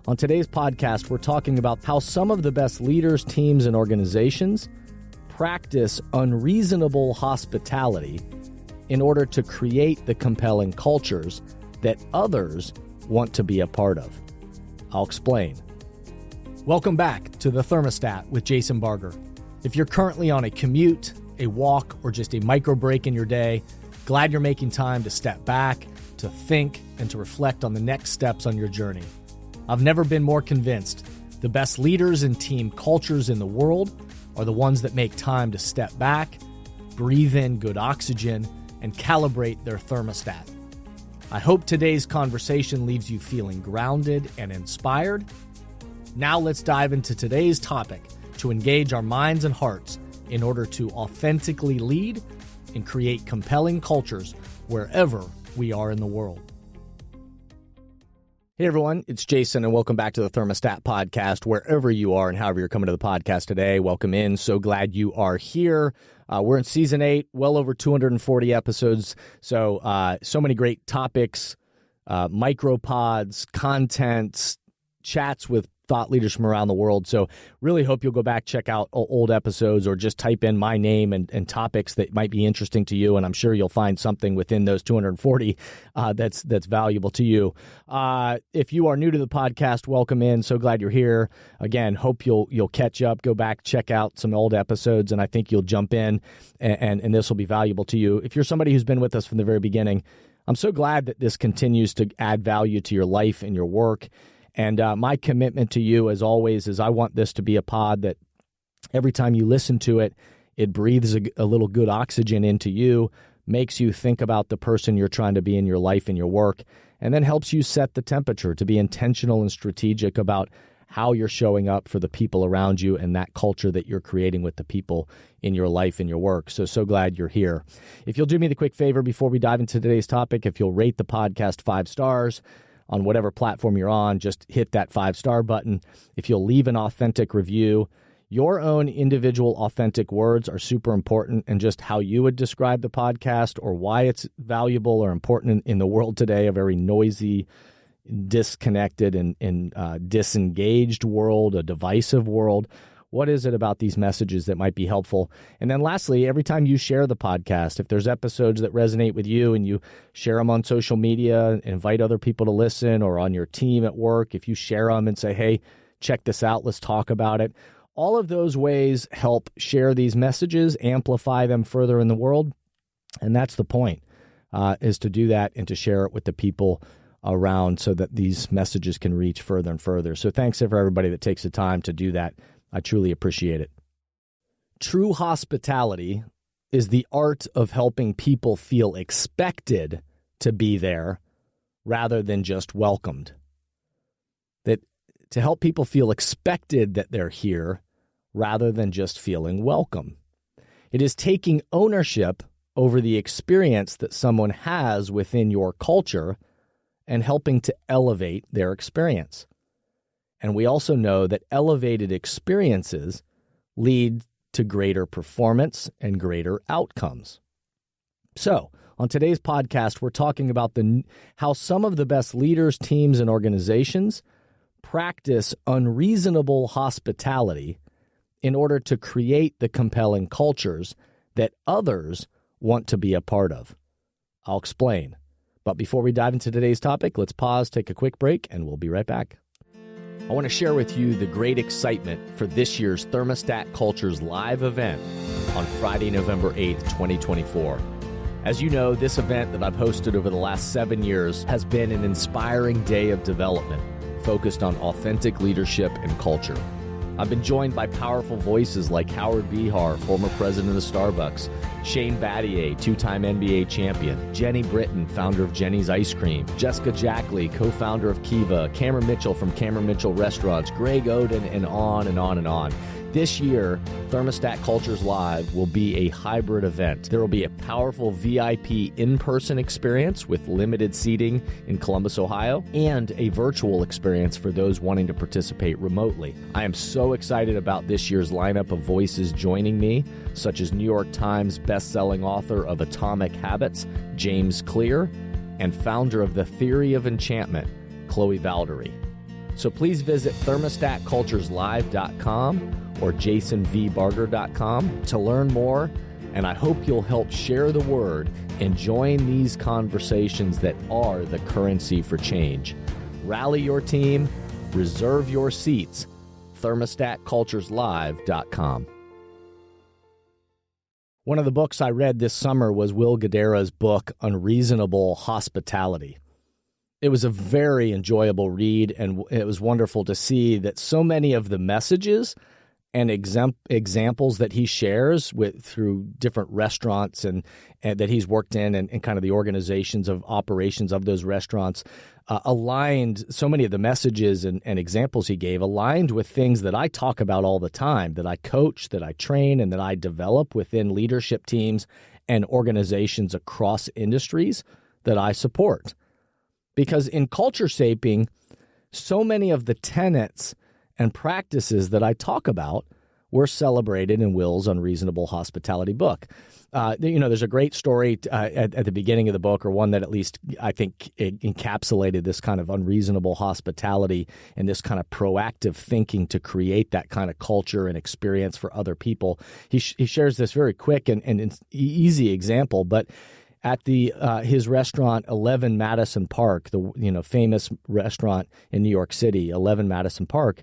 On today's podcast, we're talking about how some of the best leaders, teams, and organizations practice unreasonable hospitality in order to create the compelling cultures that others want to be a part of. I'll explain. Welcome back to the Thermostat with Jason Barger. If you're currently on a commute, a walk, or just a micro break in your day, glad you're making time to step back, to think, and to reflect on the next steps on your journey. I've never been more convinced the best leaders and team cultures in the world are the ones that make time to step back, breathe in good oxygen, and calibrate their thermostat. I hope today's conversation leaves you feeling grounded and inspired. Now let's dive into today's topic to engage our minds and hearts in order to authentically lead and create compelling cultures wherever we are in the world. Hey everyone, it's Jason and welcome back to the Thermostat podcast. Wherever you are and however you're coming to the podcast today, welcome in. So glad you are here. We're in season 8, well over 240 episodes. So many great topics, micropods, content, chats with thought leaders from around the world. So really hope you'll go back, check out old episodes, or just type in my name and topics that might be interesting to you. And I'm sure you'll find something within those 240 that's valuable to you. If you are new to the podcast, welcome in. So glad you're here. Again, hope you'll catch up, go back, check out some old episodes, and I think you'll jump in and this will be valuable to you. If you're somebody who's been with us from the very beginning, I'm so glad that this continues to add value to your life and your work. And my commitment to you, as always, is I want this to be a pod that every time you listen to it, it breathes a little good oxygen into you, makes you think about the person you're trying to be in your life and your work, and then helps you set the temperature to be intentional and strategic about how you're showing up for the people around you and that culture that you're creating with the people in your life and your work. So glad you're here. If you'll do me the quick favor before we dive into today's topic, if you'll rate the podcast 5 stars, on whatever platform you're on, just hit that 5-star button. If you'll leave an authentic review, your own individual authentic words are super important, and just how you would describe the podcast or why it's valuable or important in the world today, a very noisy, disconnected, and disengaged world, a divisive world. What is it about these messages that might be helpful? And then lastly, every time you share the podcast, if there's episodes that resonate with you and you share them on social media, invite other people to listen, or on your team at work, if you share them and say, hey, check this out, let's talk about it. All of those ways help share these messages, amplify them further in the world. And that's the point, is to do that and to share it with the people around so that these messages can reach further and further. So thanks for everybody that takes the time to do that. I truly appreciate it. True hospitality is the art of helping people feel expected to be there rather than just welcomed. That to help people feel expected that they're here rather than just feeling welcome. It is taking ownership over the experience that someone has within your culture and helping to elevate their experience. And we also know that elevated experiences lead to greater performance and greater outcomes. So, on today's podcast, we're talking about how some of the best leaders, teams, and organizations practice unreasonable hospitality in order to create the compelling cultures that others want to be a part of. I'll explain. But before we dive into today's topic, let's pause, take a quick break, and we'll be right back. I want to share with you the great excitement for this year's Thermostat Cultures live event on Friday, November 8th, 2024. As you know, this event that I've hosted over the last 7 years has been an inspiring day of development focused on authentic leadership and culture. I've been joined by powerful voices like Howard Behar, former president of Starbucks, Shane Battier, 2-time NBA champion, Jenny Britton, founder of Jenny's Ice Cream, Jessica Jackley, co-founder of Kiva, Cameron Mitchell from Cameron Mitchell Restaurants, Greg Oden, and on and on and on. This year, Thermostat Cultures Live will be a hybrid event. There will be a powerful VIP in-person experience with limited seating in Columbus, Ohio, and a virtual experience for those wanting to participate remotely. I am so excited about this year's lineup of voices joining me, such as New York Times best-selling author of Atomic Habits, James Clear, and founder of The Theory of Enchantment, Chloe Valdery. So please visit thermostatcultureslive.com or jasonvbarger.com to learn more, and I hope you'll help share the word and join these conversations that are the currency for change. Rally your team, reserve your seats, thermostatcultureslive.com. One of the books I read this summer was Will Guidara's book, Unreasonable Hospitality. It was a very enjoyable read, and it was wonderful to see that so many of the messages and examples that he shares through different restaurants and that he's worked in and kind of the organizations of operations of those restaurants aligned. So many of the messages and examples he gave aligned with things that I talk about all the time, that I coach, that I train, and that I develop within leadership teams and organizations across industries that I support. Because in culture shaping, so many of the tenets and practices that I talk about were celebrated in Will's Unreasonable Hospitality book. There's a great story at the beginning of the book, or one that at least I think it encapsulated this kind of unreasonable hospitality and this kind of proactive thinking to create that kind of culture and experience for other people. He shares this very quick and easy example, but at his restaurant, 11 Madison Park, the famous restaurant in New York City, 11 Madison Park,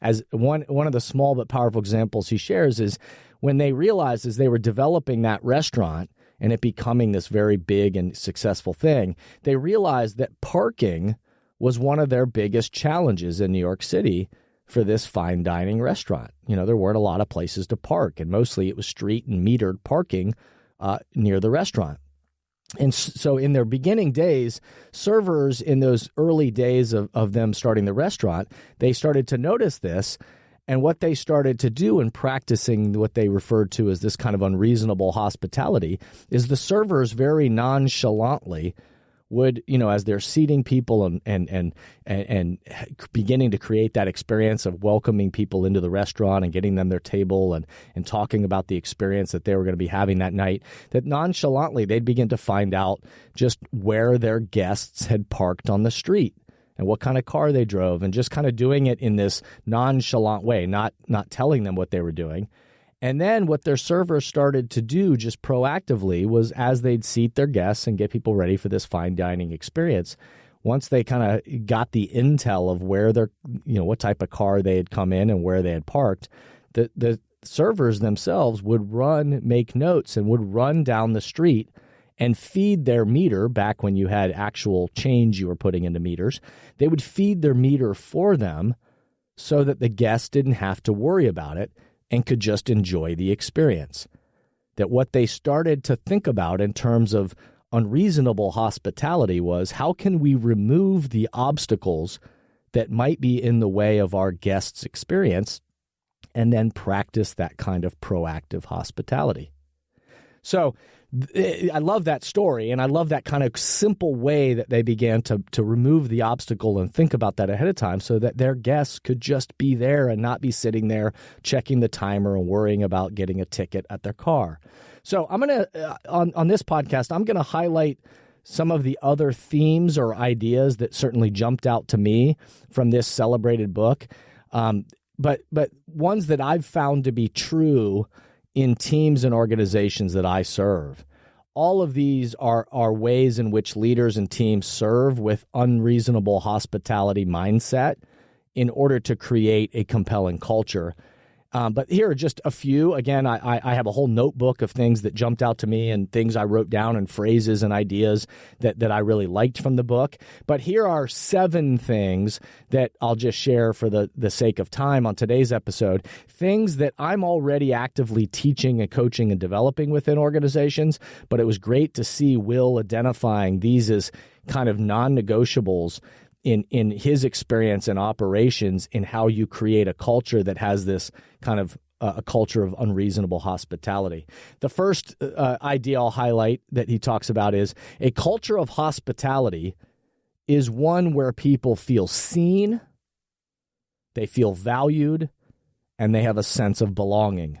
as one of the small but powerful examples he shares is when they realized as they were developing that restaurant and it becoming this very big and successful thing, they realized that parking was one of their biggest challenges in New York City for this fine dining restaurant. There weren't a lot of places to park, and mostly it was street and metered parking near the restaurant. And so in their beginning days, servers in those early days of them starting the restaurant, they started to notice this. And what they started to do in practicing what they referred to as this kind of unreasonable hospitality is the servers very nonchalantly would, as they're seating people and beginning to create that experience of welcoming people into the restaurant and getting them their table and talking about the experience that they were going to be having that night, that nonchalantly they'd begin to find out just where their guests had parked on the street and what kind of car they drove, and just kind of doing it in this nonchalant way, not telling them what they were doing. And then what their servers started to do just proactively was, as they'd seat their guests and get people ready for this fine dining experience, once they kind of got the intel of where what type of car they had come in and where they had parked, the servers themselves would make notes and would run down the street and feed their meter. Back when you had actual change you were putting into meters, they would feed their meter for them so that the guests didn't have to worry about it and could just enjoy the experience. That what they started to think about in terms of unreasonable hospitality was, how can we remove the obstacles that might be in the way of our guests' experience, and then practice that kind of proactive hospitality. So I love that story, and I love that kind of simple way that they began to remove the obstacle and think about that ahead of time so that their guests could just be there and not be sitting there checking the timer and worrying about getting a ticket at their car. So I'm going to, on this podcast, I'm going to highlight some of the other themes or ideas that certainly jumped out to me from this celebrated book, but ones that I've found to be true in teams and organizations that I serve. All of these are ways in which leaders and teams serve with unreasonable hospitality mindset in order to create a compelling culture. But here are just a few. Again, I have a whole notebook of things that jumped out to me and things I wrote down and phrases and ideas that I really liked from the book. But here are 7 things that I'll just share for the sake of time on today's episode. Things that I'm already actively teaching and coaching and developing within organizations. But it was great to see Will identifying these as kind of non-negotiables in his experience and operations in how you create a culture that has this kind of a culture of unreasonable hospitality. The first idea I'll highlight that he talks about is a culture of hospitality is one where people feel seen, they feel valued, and they have a sense of belonging.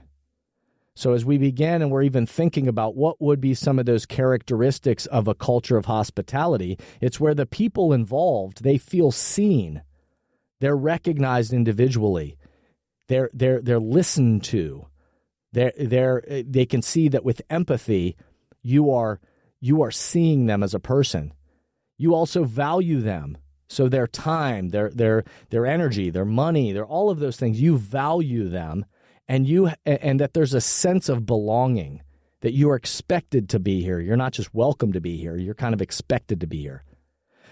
So as we begin and we're even thinking about what would be some of those characteristics of a culture of hospitality, it's where the people involved, they feel seen, They're recognized individually. They're listened to. They can see that with empathy, you are seeing them as a person. You also value them. So their time, their energy, their money, they're all of those things. You value them, and that there's a sense of belonging, that you are expected to be here. You're not just welcome to be here. You're kind of expected to be here.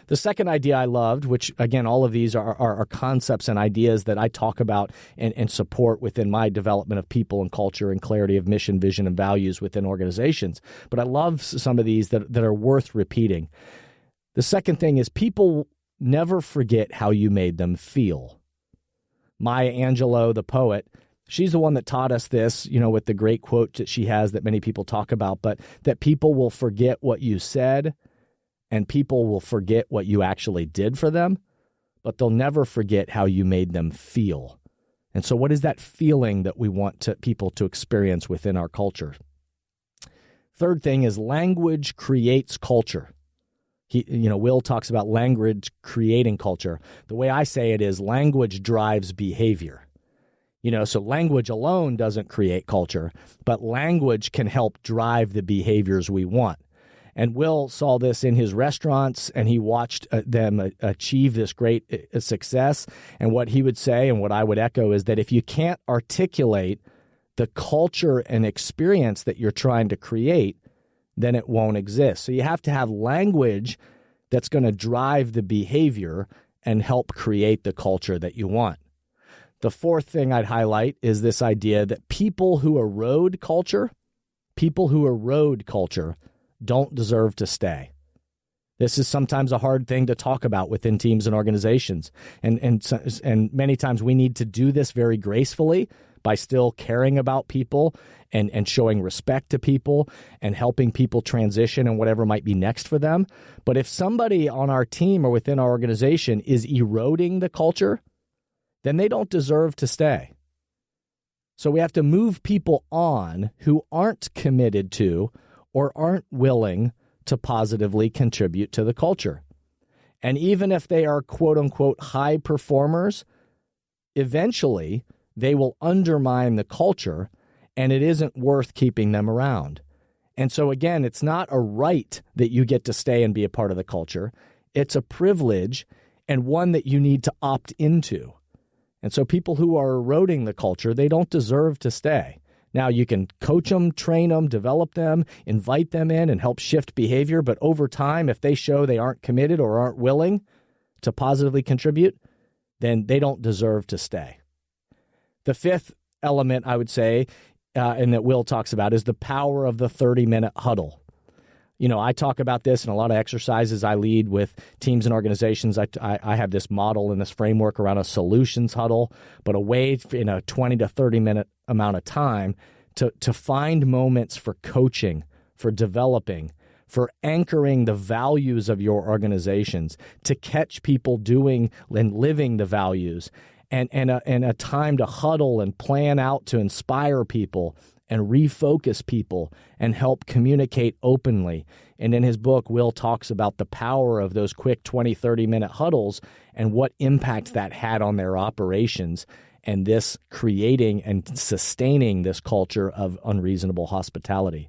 The second idea I loved, which, again, all of these are concepts and ideas that I talk about and support within my development of people and culture and clarity of mission, vision, and values within organizations. But I love some of these that are worth repeating. The second thing is people never forget how you made them feel. Maya Angelou, the poet, she's the one that taught us this, with the great quote that she has that many people talk about, but that people will forget what you said, and people will forget what you actually did for them, but they'll never forget how you made them feel. And so what is that feeling that we want people to experience within our culture? Third thing is language creates culture. Will talks about language creating culture. The way I say it is language drives behavior. So language alone doesn't create culture, but language can help drive the behaviors we want. And Will saw this in his restaurants, and he watched them achieve this great success. And what he would say, and what I would echo, is that if you can't articulate the culture and experience that you're trying to create, then it won't exist. So you have to have language that's going to drive the behavior and help create the culture that you want. The fourth thing I'd highlight is this idea that people who erode culture don't deserve to stay. This is sometimes a hard thing to talk about within teams and organizations. And many times we need to do this very gracefully by still caring about people and showing respect to people and helping people transition and whatever might be next for them. But if somebody on our team or within our organization is eroding the culture, then they don't deserve to stay. So we have to move people on who aren't committed to or aren't willing to positively contribute to the culture. And even if they are quote unquote high performers, eventually they will undermine the culture, and it isn't worth keeping them around. And so again, it's not a right that you get to stay and be a part of the culture. It's a privilege, and one that you need to opt into. And so people who are eroding the culture, they don't deserve to stay. Now, you can coach them, train them, develop them, invite them in, and help shift behavior. But over time, if they show they aren't committed or aren't willing to positively contribute, then they don't deserve to stay. The fifth element, I would say, and that Will talks about, is the power of the 30-minute huddle. I talk about this in a lot of exercises I lead with teams and organizations. I have this model and this framework around a solutions huddle, but a way in a 20 to 30-minute amount of time to find moments for coaching, for developing, for anchoring the values of your organizations, to catch people doing and living the values, and a time to huddle and plan out to inspire people and refocus people and help communicate openly. And in his book, Will talks about the power of those quick 20, 30-minute huddles and what impact that had on their operations, and this creating and sustaining this culture of unreasonable hospitality.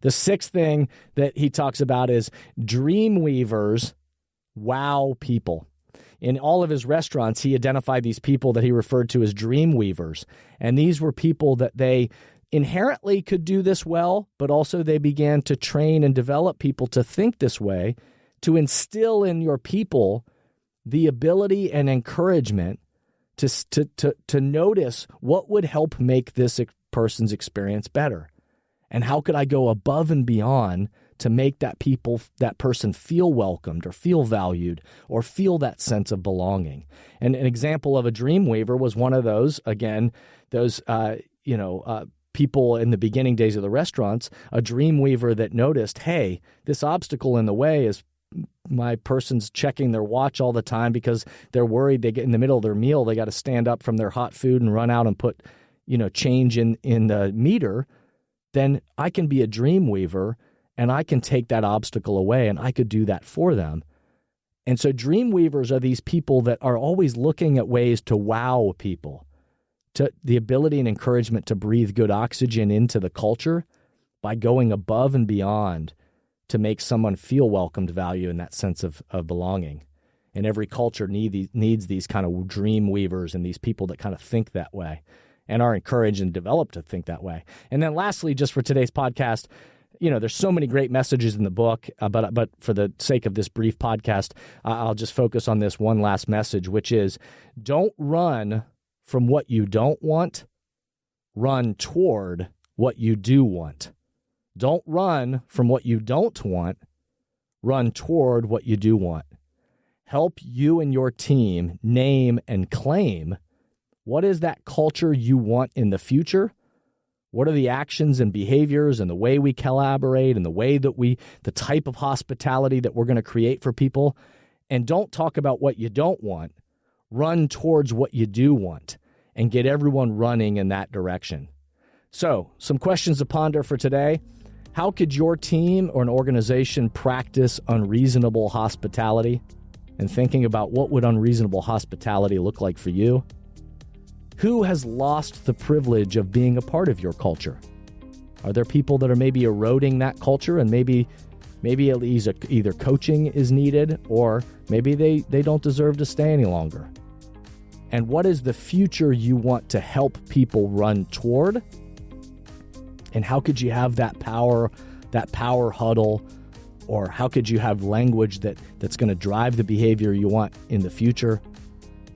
The sixth thing that he talks about is dreamweavers wow people. In all of his restaurants, he identified these people that he referred to as dreamweavers. And these were people that they inherently could do this well, but also they began to train and develop people to think this way, to instill in your people the ability and encouragement to notice what would help make this person's experience better. And how could I go above and beyond to make that person feel welcomed or feel valued or feel that sense of belonging? And an example of a dreamweaver was one of those, again, those people in the beginning days of the restaurants, a dreamweaver that noticed, hey, this obstacle in the way is my person's checking their watch all the time because they're worried they get in the middle of their meal, they got to stand up from their hot food and run out and put, change in the meter. Then I can be a dreamweaver and I can take that obstacle away and I could do that for them. And so dreamweavers are these people that are always looking at ways to wow people, to the ability and encouragement to breathe good oxygen into the culture by going above and beyond to make someone feel welcomed, value, and that sense of belonging. And every culture needs these kind of dream weavers and these people that kind of think that way and are encouraged and developed to think that way. And then lastly, just for today's podcast, there's so many great messages in the book, but for the sake of this brief podcast, I'll just focus on this one last message, which is don't run from what you don't want, run toward what you do want. Don't run from what you don't want, run toward what you do want. Help you and your team name and claim what is that culture you want in the future. What are the actions and behaviors and the way we collaborate and the way that the type of hospitality that we're going to create for people? And don't talk about what you don't want. Run towards what you do want and get everyone running in that direction. So, some questions to ponder for today. How could your team or an organization practice unreasonable hospitality? And thinking about what would unreasonable hospitality look like for you? Who has lost the privilege of being a part of your culture? Are there people that are maybe eroding that culture and maybe either coaching is needed or maybe they don't deserve to stay any longer? And what is the future you want to help people run toward? And how could you have that power huddle? Or how could you have language that's going to drive the behavior you want in the future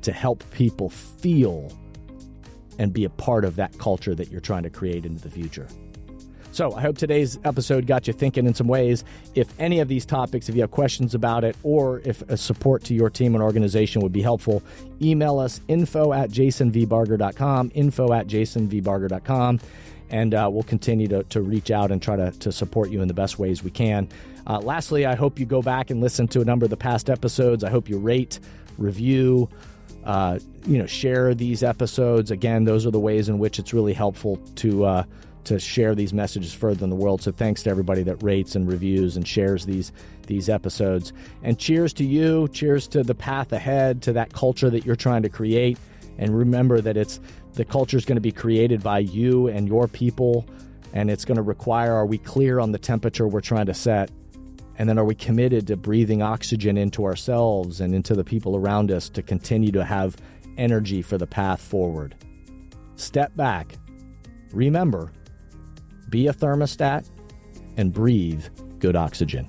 to help people feel and be a part of that culture that you're trying to create into the future? So I hope today's episode got you thinking in some ways. If any of these topics, if you have questions about it, or if a support to your team and organization would be helpful, email us info@jasonvbarger.com, info@jasonvbarger.com. And we'll continue to reach out and try to support you in the best ways we can. Lastly, I hope you go back and listen to a number of the past episodes. I hope you rate, review, share these episodes. Again, those are the ways in which it's really helpful to share these messages further in the world. So thanks to everybody that rates and reviews and shares these episodes. And cheers to you. Cheers to the path ahead, to that culture that you're trying to create. And remember that the culture is going to be created by you and your people, and it's going to require, are we clear on the temperature we're trying to set? And then are we committed to breathing oxygen into ourselves and into the people around us to continue to have energy for the path forward? Step back. Remember, be a thermostat and breathe good oxygen.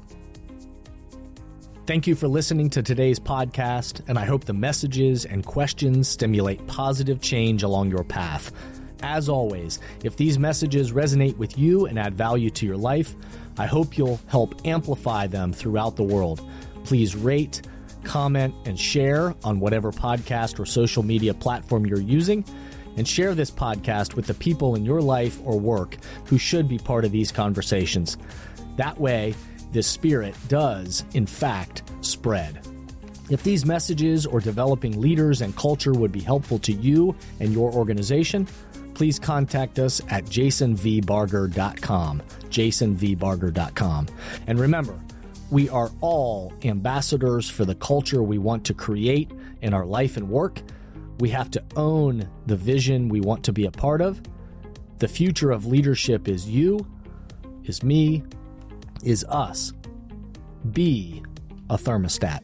Thank you for listening to today's podcast, and I hope the messages and questions stimulate positive change along your path. As always, if these messages resonate with you and add value to your life, I hope you'll help amplify them throughout the world. Please rate, comment, and share on whatever podcast or social media platform you're using, and share this podcast with the people in your life or work who should be part of these conversations. That way, this spirit does, in fact, spread. If these messages or developing leaders and culture would be helpful to you and your organization, please contact us at jasonvbarger.com, jasonvbarger.com. And remember, we are all ambassadors for the culture we want to create in our life and work. We have to own the vision we want to be a part of. The future of leadership is you, is me, is us. Be a thermostat.